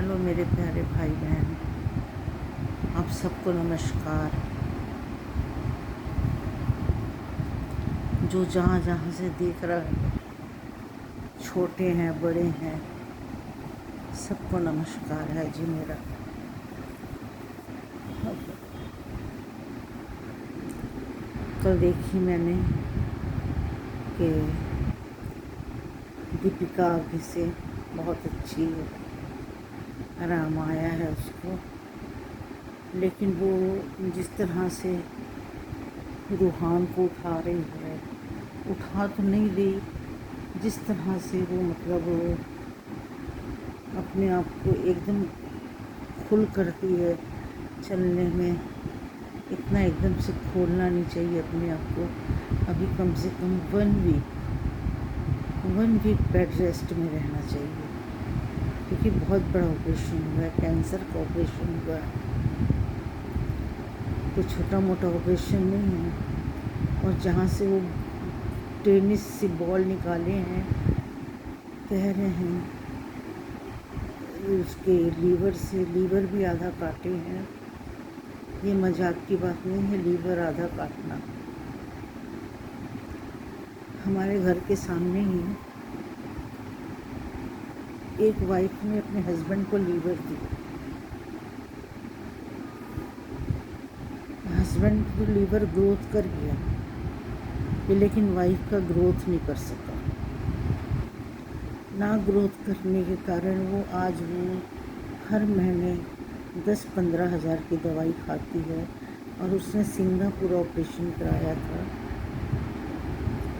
Hello मेरे प्यारे भाई बहन, आप सबको नमस्कार। जो जहाँ जहाँ से देख रहा है, छोटे हैं बड़े हैं, सबको नमस्कार है जी मेरा। कल देखी मैंने कि दीपिका आगे से बहुत अच्छी आराम आया है उसको, लेकिन वो जिस तरह से रूहान को उठा रही है, उठा तो नहीं रही, जिस तरह से वो मतलब अपने आप को एकदम खुल करती है चलने में, इतना एकदम से खोलना नहीं चाहिए अपने आप को। अभी कम से कम 1 वीक बेड रेस्ट में रहना चाहिए, क्योंकि बहुत बड़ा ऑपरेशन हुआ है, कैंसर का ऑपरेशन हुआ है, कोई छोटा मोटा ऑपरेशन नहीं है। और जहाँ से वो टेनिस से बॉल निकाले हैं, कह रहे हैं उसके लीवर भी आधा काटे हैं। ये मजाक की बात नहीं है, लीवर आधा काटना। हमारे घर के सामने ही एक वाइफ ने अपने हस्बैंड को लीवर दी। हस्बैंड तो लीवर ग्रोथ कर गया, लेकिन वाइफ का ग्रोथ नहीं कर सका। ना ग्रोथ करने के कारण वो आज वो हर महीने 10-15 हज़ार की दवाई खाती है। और उसने सिंगापुर ऑपरेशन कराया था,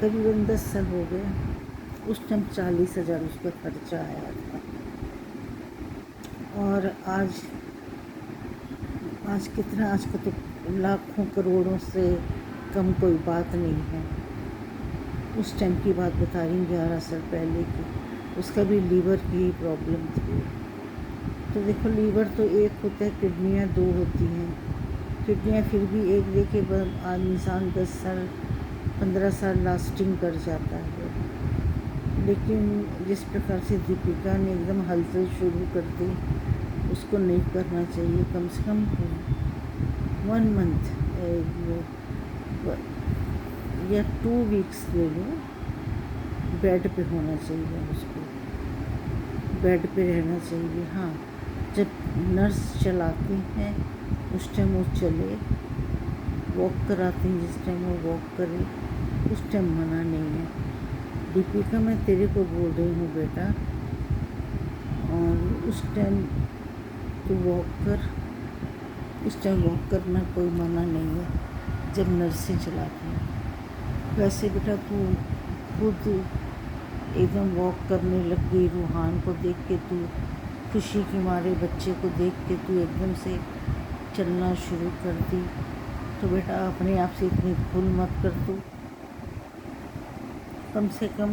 करीबन 10 साल हो गए। उस टाइम 40,000 उसका खर्चा आया था। और आज कितना, आज का तो लाखों करोड़ों से कम कोई बात नहीं है। उस टाइम की बात बता रही हूँ, 11 साल पहले की। उसका भी लीवर की प्रॉब्लम थी। तो देखो, लीवर तो एक होता है, किडनियाँ 2 होती हैं। किडनियाँ फिर भी एक देखे इंसान 10 साल 15 साल लास्टिंग कर जाता है। लेकिन जिस प्रकार से दीपिका ने एकदम हलचल शुरू कर दी, उसको नहीं करना चाहिए। कम से कम 1 मंथ या 2 वीक्स ले लो, बेड पे होना चाहिए उसको, बेड पे रहना चाहिए। हाँ, जब नर्स चलाती हैं उस टाइम वो चले, वॉक कराती हैं जिस टाइम वो वॉक करे, उस टाइम मना नहीं है। दीपिका, मैं तेरे को बोल रही हूँ बेटा, और उस टाइम तू वॉक कर, उस टाइम वॉक करना कोई मना नहीं है जब नर्सें चलाती हैं। वैसे बेटा तू खुद एकदम वॉक करने लग गई, रूहान को देख के तू खुशी के मारे, बच्चे को देख के तू एकदम से चलना शुरू कर दी। तो बेटा अपने आप से इतनी भूल मत कर। तू कम से कम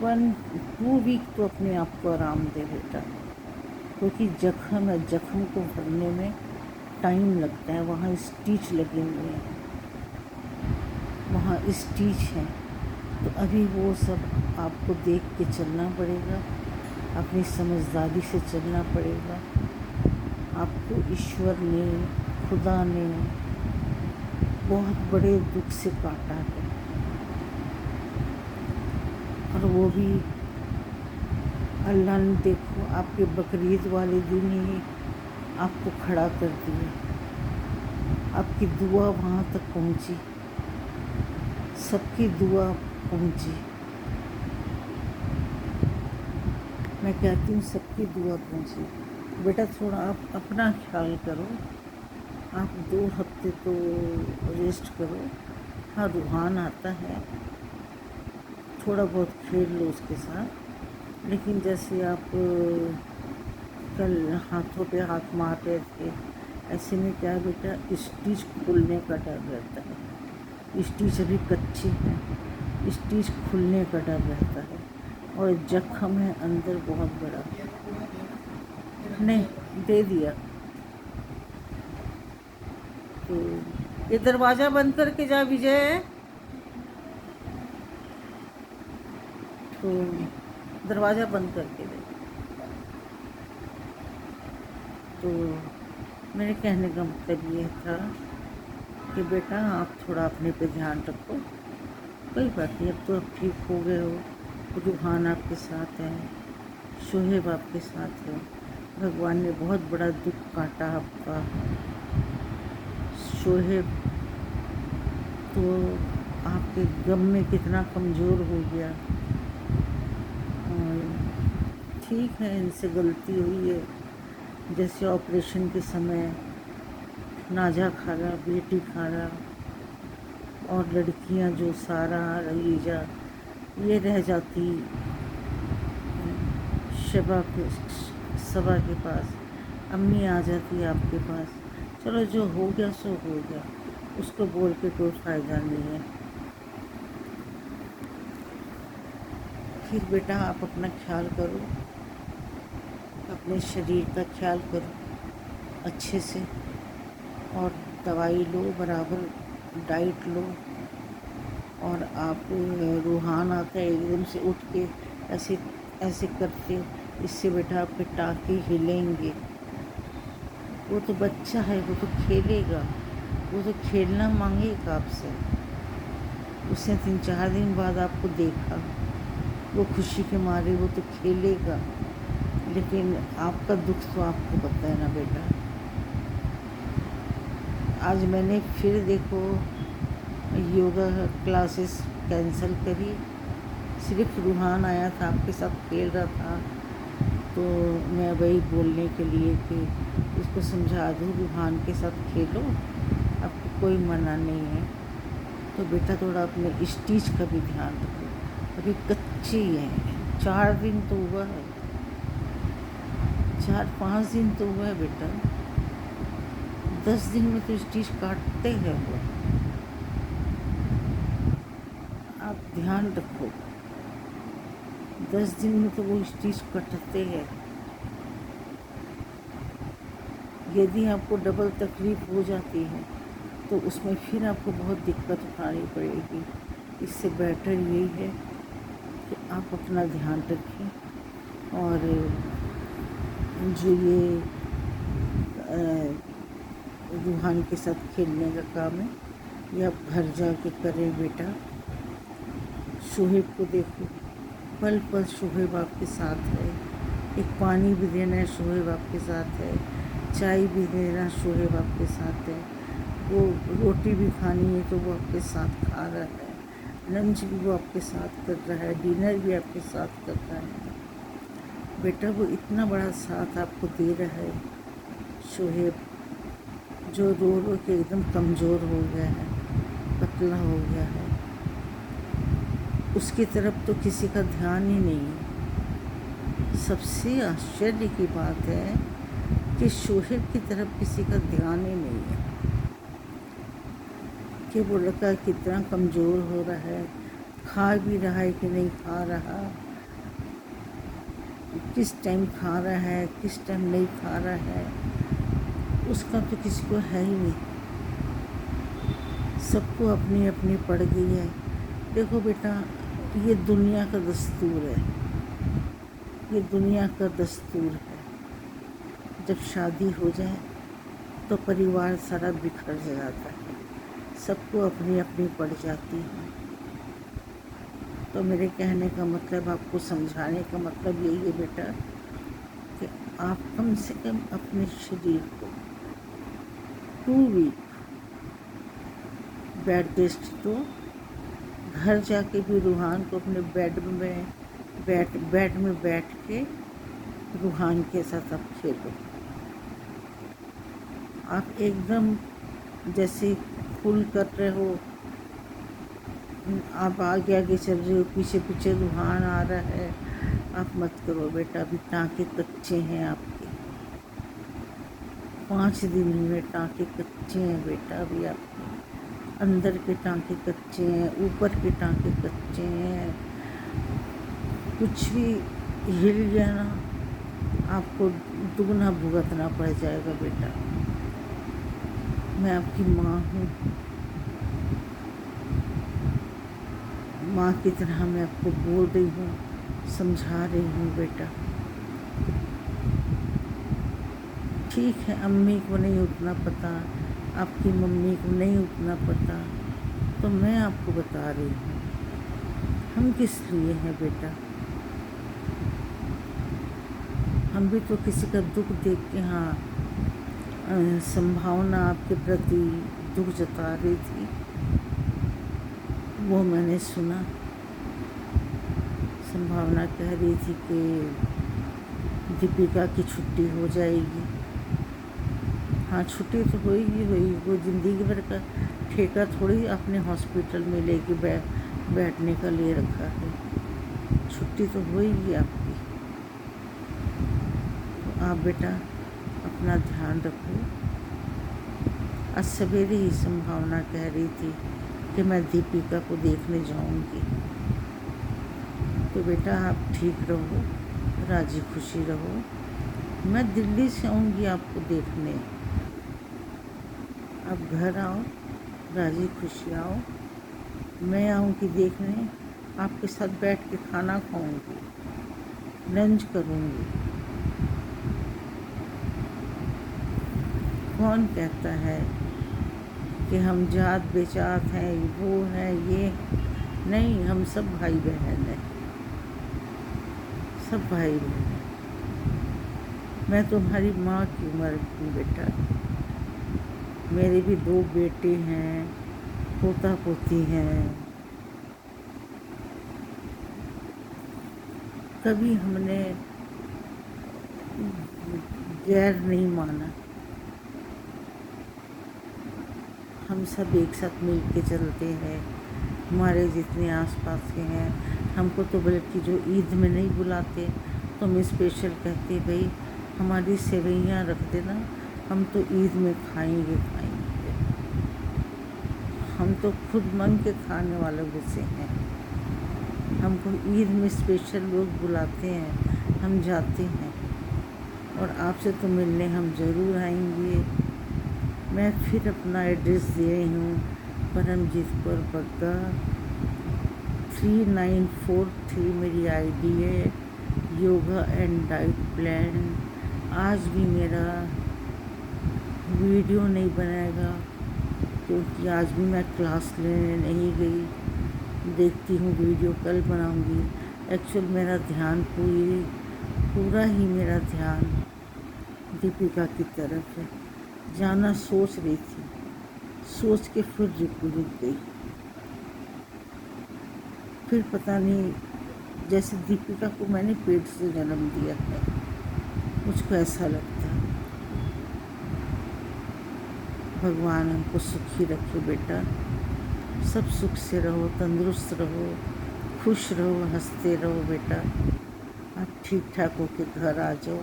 1-2 वीक तो अपने आप को आराम दे बेटा, क्योंकि जख्म है, जख्म को भरने में टाइम लगता है। वहाँ स्टिच लगे हुए हैं, वहाँ स्टिच हैं। तो अभी वो सब आपको देख के चलना पड़ेगा, अपनी समझदारी से चलना पड़ेगा। आपको ईश्वर ने, खुदा ने बहुत बड़े दुख से काटा है, और वो भी अल्लाह ने देखो आपके बकरीद वाले दिन ही आपको खड़ा कर दिया। आपकी दुआ वहाँ तक पहुँची, सबकी दुआ पहुँची। मैं कहती हूँ सबकी दुआ पहुँची। बेटा थोड़ा आप अपना ख्याल करो, आप 2 हफ्ते तो रेस्ट करो। हाँ, रूहान आता है, थोड़ा बहुत खेल लो उसके साथ, लेकिन जैसे आप कल हाथों पे हाथ मार रहे थे, ऐसे में क्या है बेटा, स्टिच खुलने का डर रहता है। स्टिच अभी कच्ची है, स्टिच खुलने का डर रहता है, और जख्म है अंदर बहुत बड़ा। नहीं, दे दिया। तो ये दरवाज़ा बंद करके जा विजय। तो दरवाज़ा बंद करके दे। तो मेरे कहने का मतलब ये था कि बेटा आप थोड़ा अपने पे ध्यान रखो। कोई बात नहीं, अब तो आप ठीक हो गए हो, रूहान आपके साथ है, शोहेब आपके साथ है। भगवान ने बहुत बड़ा दुख काटा आपका। शोहेब तो आपके गम में कितना कमज़ोर हो गया। और ठीक है, इनसे गलती हुई है, जैसे ऑपरेशन के समय नाजा खारा, बेटी खारा और लड़कियां जो सारा रलीजा ये रह जाती शबा के सबा के पास, अम्मी आ जाती आपके पास। चलो जो हो गया सो हो गया, उसको बोल के कोई फ़ायदा नहीं है। फिर बेटा आप अपना ख्याल करो, अपने शरीर का ख्याल करो अच्छे से, और दवाई लो, बराबर डाइट लो। और आप रूहान आता है एकदम से उठ के ऐसे ऐसे करते, इससे बेटा आपके टाँके हिलेंगे। वो तो बच्चा है, वो तो खेलेगा, वो तो खेलना मांगेगा आपसे। उसने 3-4 दिन बाद आपको देखा, वो खुशी के मारे वो तो खेलेगा, लेकिन आपका दुख तो आपको पता है ना बेटा। आज मैंने फिर देखो योगा क्लासेस कैंसिल करी, सिर्फ रूहान आया था, आपके साथ खेल रहा था, तो मैं वही बोलने के लिए कि उसको समझा दूँ रूहान के साथ खेलो, आपको कोई मना नहीं है। तो बेटा थोड़ा अपने स्टीच का भी ध्यान रखो, अभी कच्ची है, 4 दिन तो हुआ है, 4-5 दिन तो हुआ है बेटा, 10 दिन में तो स्टीच काटते हैं वो। आप ध्यान रखो, 10 दिन में तो वो स्टीच कटते हैं। यदि आपको डबल तकलीफ हो जाती है तो उसमें फिर आपको बहुत दिक्कत उठानी पड़ेगी। इससे बेटर यही है कि आप अपना ध्यान रखें, और जो ये रूहान के साथ खेलने का काम है ये आप घर जाके करें बेटा। शोहेब को देखो, पल पल शोहेब आपके साथ है, एक पानी भी देना है शोहेब आपके साथ है, चाय भी देना शोहेब आपके साथ है, वो रोटी भी खानी है तो वो आपके साथ खा रहा है, लंच भी वो आपके साथ कर रहा है, डिनर भी आपके साथ कर रहा है। बेटा वो इतना बड़ा साथ आपको दे रहा है शोहेब, जो रो रो के एकदम कमज़ोर हो गया है, पतला हो गया है, उसकी तरफ तो किसी का ध्यान ही नहीं है। सबसे आश्चर्य की बात है कि शोहेब की तरफ किसी का ध्यान ही नहीं है कि वो लड़का कितना कमज़ोर हो रहा है, खा भी रहा है कि नहीं खा रहा, किस टाइम खा रहा है, किस टाइम नहीं खा रहा है, उसका तो किसी को है ही नहीं। सबको अपनी अपनी पड़ गई है। देखो बेटा, ये दुनिया का दस्तूर है, ये दुनिया का दस्तूर है। जब शादी हो जाए तो परिवार सारा बिखर जाता है, सबको अपनी अपनी पड़ जाती है। तो मेरे कहने का मतलब, आपको समझाने का मतलब यही है बेटा कि आप कम से कम अपने शरीर को 2 वीक बेड रेस्ट दो। घर जाके भी रूहान को अपने बेड में बैठ के रूहान के साथ आप खेलो। आप एकदम जैसे फुल कर रहे हो, आप आगे आगे चल रहे हो, पीछे पीछे रूहान आ रहा है, आप मत करो बेटा। अभी टाँके कच्चे हैं आपके, 5 दिन में टाँके कच्चे हैं बेटा, अभी आपके अंदर के टाँके कच्चे हैं, ऊपर के टाँके कच्चे हैं। कुछ भी हिल गया ना, आपको दुगना भुगतना पड़ जाएगा बेटा। मैं आपकी माँ हूँ, माँ की तरह मैं आपको बोल रही हूँ, समझा रही हूँ बेटा। ठीक है, अम्मी को नहीं उतना पता, आपकी मम्मी को नहीं उतना पता, तो मैं आपको बता रही हूँ हम किस लिए हैं बेटा। हम भी तो किसी का दुख देख के, हाँ, संभावना आपके प्रति दुख जता रही थी, वो मैंने सुना। संभावना कह रही थी कि दीपिका की छुट्टी हो जाएगी। हाँ, छुट्टी तो होएगी होएगी, वो ज़िंदगी भर का ठेका थोड़ी अपने हॉस्पिटल में लेके बैठने का ले रखा है। छुट्टी तो होएगी आपकी। तो आप बेटा अपना ध्यान रखो। आज सवेरे ही संभावना कह रही थी कि मैं दीपिका को देखने जाऊंगी। तो बेटा आप ठीक रहो, राजी खुशी रहो। मैं दिल्ली से आऊँगी आपको देखने। आप घर आओ, राजी खुशी आओ। मैं आऊँगी देखने, आपके साथ बैठ के खाना खाऊंगी, लंच करूँगी। कौन कहता है कि हम जात बेजात हैं, वो है ये नहीं, हम सब भाई बहन हैं, सब भाई बहन हैं। मैं तुम्हारी माँ की उम्र की बेटा। मेरे भी 2 बेटे हैं, पोता पोती हैं। कभी हमने गैर नहीं माना। हम सब एक साथ मिल के चलते हैं। हमारे जितने आसपास के हैं, हमको तो बल्कि जो ईद में नहीं बुलाते तो हम स्पेशल कहते भाई हमारी सेवइयाँ रख देना, हम तो ईद में खाएंगे। हम तो खुद मन के खाने वालों में से हैं। हमको ईद में स्पेशल लोग बुलाते हैं, हम जाते हैं। और आपसे तो मिलने हम ज़रूर आएंगे। मैं फिर अपना एड्रेस दे रही हूँ, परमजीत कौर बग्गा, 3943 मेरी आईडी है। Yoga and diet plan. आज भी मेरा वीडियो नहीं बनाएगा क्योंकि आज भी मैं क्लास लेने नहीं गई। देखती हूँ वीडियो कल बनाऊँगी। एक्चुअल मेरा ध्यान पूरा ही मेरा ध्यान दीपिका की तरफ है। जाना सोच रही थी, सोच के फिर रुक गई। फिर पता नहीं, जैसे दीपिका को मैंने पेट से जन्म दिया है, मुझको ऐसा लगता है। भगवान हमको सुखी रखे बेटा। सब सुख से रहो, तंदुरुस्त रहो, खुश रहो, हंसते रहो बेटा। आप ठीक ठाक होके घर आ जाओ,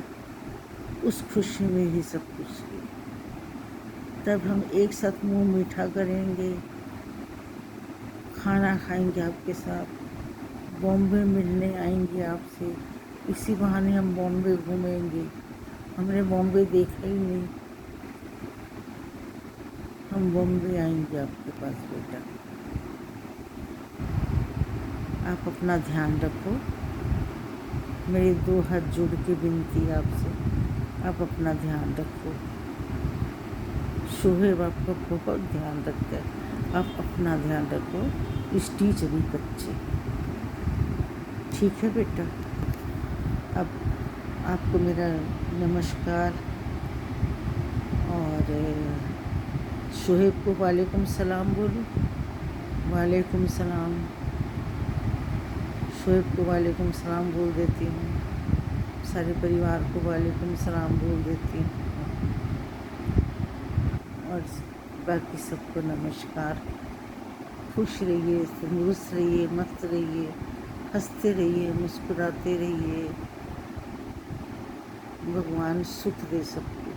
उस खुशी में ही सब कुछ है। तब हम एक साथ मुंह मीठा करेंगे, खाना खाएंगे आपके साथ, बॉम्बे मिलने आएंगे आपसे। इसी बहाने हम बॉम्बे घूमेंगे। हमने बॉम्बे देखा ही नहीं, हम बॉम्बे आएंगे आपके पास बेटा। आप अपना ध्यान रखो। मेरे 2 हाथ जोड़ के विनती आपसे, आप अपना ध्यान रखो। शोहेब आपका बहुत ध्यान रखता है, आप अपना ध्यान रखो। स्टीच अभी बच्चे, ठीक है बेटा। अब आपको मेरा नमस्कार, और शोहेब को वालेकुम सलाम बोलो। वालेकुम सलाम। शोहेब को वालेकुम सलाम बोल देती हूँ। सारे परिवार को वालेकुम सलाम बोल देती हूँ, और बाकी सबको नमस्कार। खुश रहिए, तंदुरुस्त रहिए, मस्त रहिए, हंसते रहिए, मुस्कुराते रहिए। भगवान सुख दे सबको।